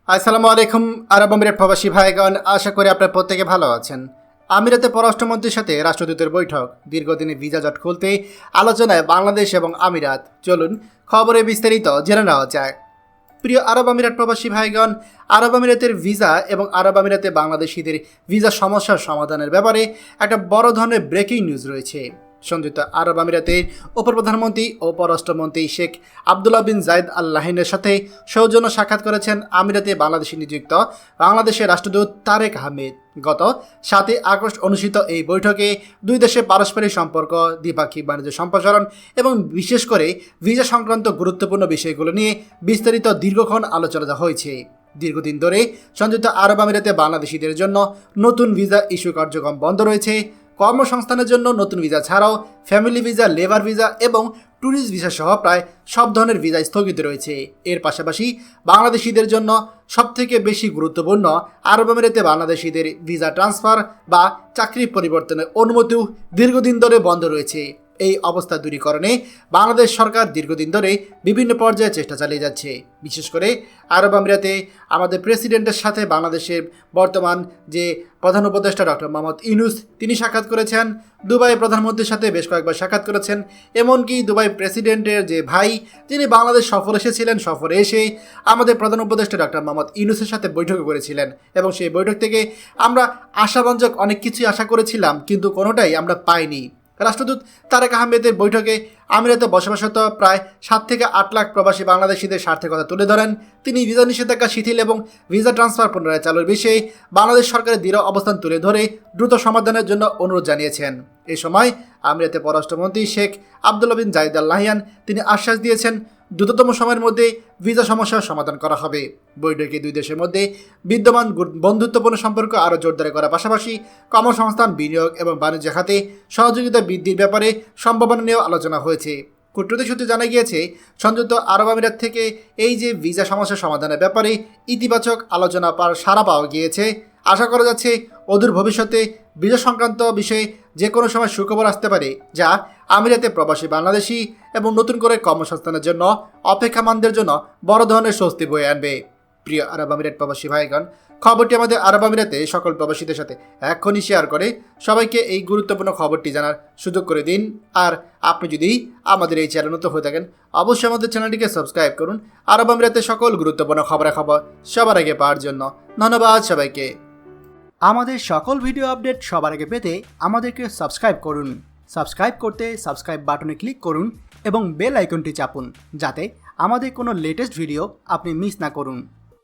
আসসালামু আলাইকুম আরব আমিরাত প্রবাসী ভাইগণ, আশা করি আপনারা প্রত্যেকে ভালো আছেন। আমিরাতে পররাষ্ট্রমন্ত্রীর সাথে রাষ্ট্রদূতের বৈঠক, দীর্ঘদিনে ভিসা জট খুলতে আলোচনায় বাংলাদেশ এবং আমিরাত। চলুন খবরে বিস্তারিত জেনে নেওয়া যায়। প্রিয় আরব আমিরাত প্রবাসী ভাইগণ, আরব আমিরাতের ভিসা এবং আরব আমিরাতে বাংলাদেশিদের ভিসা সমস্যার সমাধানের ব্যাপারে একটা বড় ধরনের ব্রেকিং নিউজ রয়েছে। সংযুক্ত আরব আমিরাতের উপপ্রধানমন্ত্রী ও পররাষ্ট্রমন্ত্রী শেখ আবদুল্লাহ বিন জায়েদ আল নাহিয়ানের সাথে সৌজন্য সাক্ষাৎ করেছেন আমিরাতে বাংলাদেশে নিযুক্ত বাংলাদেশের রাষ্ট্রদূত তারেক আহমেদ। গত 7 আগস্ট অনুষ্ঠিত এই বৈঠকে দুই দেশের পারস্পরিক সম্পর্ক, দ্বিপাক্ষিক বাণিজ্য সম্প্রসারণ এবং বিশেষ করে ভিসা সংক্রান্ত গুরুত্বপূর্ণ বিষয়গুলো নিয়ে বিস্তারিত দীর্ঘক্ষণ আলোচনা হয়েছে। দীর্ঘদিন ধরে সংযুক্ত আরব আমিরাতে বাংলাদেশিদের জন্য নতুন ভিসা ইস্যু কার্যক্রম বন্ধ রয়েছে। কর্মসংস্থানের জন্য নতুন ভিসা ছাড়াও ফ্যামিলি ভিসা, লেবার ভিসা এবং ট্যুরিস্ট ভিসা সহ প্রায় সব ধরনের ভিসা স্থগিত রয়েছে। এর পাশাপাশি বাংলাদেশিদের জন্য সবথেকে বেশি গুরুত্বপূর্ণ আরব আমিরাতে বাংলাদেশিদের ভিসা ট্রান্সফার বা চাকরি পরিবর্তনের অনুমতিও দীর্ঘদিন ধরে বন্ধ রয়েছে। এই অবস্থা দূরীকরণে বাংলাদেশ সরকার দীর্ঘদিন ধরে বিভিন্ন পর্যায়ে চেষ্টা চালিয়ে যাচ্ছে। বিশেষ করে আরব আমিরাতে আমাদের প্রেসিডেন্টের সাথে বাংলাদেশের বর্তমান যে প্রধান উপদেষ্টা ডক্টর মোহাম্মদ ইউনূস তিনি সাক্ষাৎ করেছেন। দুবাই প্রধানমন্ত্রীর সাথে বেশ কয়েকবার সাক্ষাৎ করেছেন। এমনকি দুবাই প্রেসিডেন্টের যে ভাই যিনি বাংলাদেশ সফর এসেছিলেন, সফরে এসে আমাদের প্রধান উপদেষ্টা ডক্টর মোহাম্মদ ইউনূসের সাথে বৈঠক করেছিলেন। এবং সেই বৈঠক থেকে আমরা আশাব্যঞ্জক অনেক কিছুই আশা করেছিলাম, কিন্তু কোনোটাই আমরা পাইনি। রাষ্ট্রদূত তারেক আহমেদের বৈঠকে আমিরাতে বসবাসরত প্রায় 7 থেকে 8 লাখ প্রবাসী বাংলাদেশিদের স্বার্থের কথা তুলে ধরেন। তিনি ভিসা নিষেধাজ্ঞা শিথিল এবং ভিসা ট্রান্সফার পুনরায় চালুর বিষয়ে বাংলাদেশ সরকারের দৃঢ় অবস্থান তুলে ধরে দ্রুত সমাধানের জন্য অনুরোধ জানিয়েছেন। এ সময় আমিরাতে পররাষ্ট্রমন্ত্রী শেখ আবদুল্লাহ বিন জায়েদ আল নাহিয়ান তিনি আশ্বাস দিয়েছেন দ্রুততম সময়ের মধ্যে ভিসা সমস্যার সমাধান করা হবে। বৈঠকে দুই দেশের মধ্যে বিদ্যমান বন্ধুত্বপূর্ণ সম্পর্ক আরও জোরদার করার পাশাপাশি কর্মসংস্থান, বিনিয়োগ এবং বাণিজ্য খাতে সহযোগিতা বৃদ্ধির ব্যাপারে সম্ভাবনা নিয়েও আলোচনা হয়েছে। কূটনৈতিক সূত্রে জানা গিয়েছে সংযুক্ত আরব আমিরাত থেকে এই যে ভিসা সমস্যার সমাধানের ব্যাপারে ইতিবাচক আলোচনা সাড়া পাওয়া গিয়েছে। আশা করা যাচ্ছে অদূর ভবিষ্যতে ভিসা সংক্রান্ত বিষয়ে যে কোনো সময় সুখবর আসতে পারে, যা আমিরাতে প্রবাসী বাংলাদেশি এবং নতুন করে কর্মসংস্থানের জন্য অপেক্ষামানদের জন্য বড় ধরনের স্বস্তি বয়ে আনবে। প্রিয় আরব আমিরাত প্রবাসী ভাইগণ, খবরটি আমাদের আরব আমিরাতে সকল প্রবাসীদের সাথে এক্ষুনি শেয়ার করে সবাইকে এই গুরুত্বপূর্ণ খবরটি জানার সুযোগ করে দিন। আর আপনি যদি আমাদের এই চ্যানেল নতুন হয়ে থাকেন, অবশ্যই আমাদের চ্যানেলটিকে সাবস্ক্রাইব করুন আরব আমিরাতে সকল গুরুত্বপূর্ণ খবর সবার আগে পাওয়ার জন্য। ধন্যবাদ সবাইকে। আমাদের সকল ভিডিও আপডেট সবার আগে পেতে আমাদেরকে সাবস্ক্রাইব করুন। সাবস্ক্রাইব করতে সাবস্ক্রাইব বাটনে ক্লিক করুন এবং বেল আইকনটি চাপুন, যাতে আমাদের কোনো লেটেস্ট ভিডিও আপনি মিস না করুন।